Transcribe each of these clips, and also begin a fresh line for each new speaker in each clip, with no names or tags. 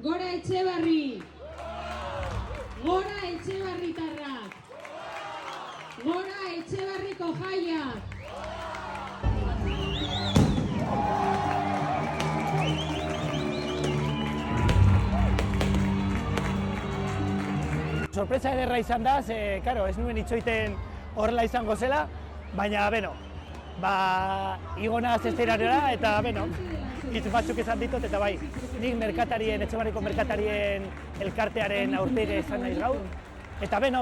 Gora Etxebarri! Gora Etxebarritarrak! Gora Etxebarriko jaiak!
Sorpresa ederra izan da, ze, karo, ez nuen itxoiten horrela izango zela, baina, beno, igona zesteirarera, eta, beno, hitz batzuk esan ditut, eta bai, nik merkatarien, Etxebarriko merkatarien elkartearen aurpege izan naiz gaur, eta, beno,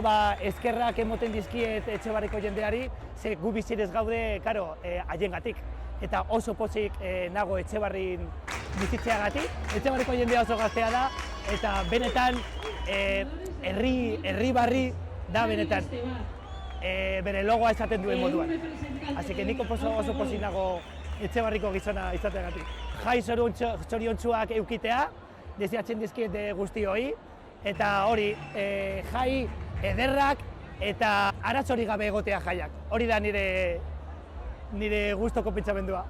eskerrak emoten dizkiet Etxebarriko jendeari, ze gu bizirez gaude, karo, haiengatik, eta oso pozik nago Etxebarrin bizitzeagatik. Etxebarriko jendea oso gaztea da, eta benetan, herri barri da benetan bere logoa esaten duen moduan. Así que nik oso pozik nago Etxebarriko gizona izateagatik. Jai zoriontsuak eukitea, desiatzen dizkiet guztioi, eta hori, jai ederrak eta arazorik gabe egotea jaiak. Hori da nire gustoko pentsamendua.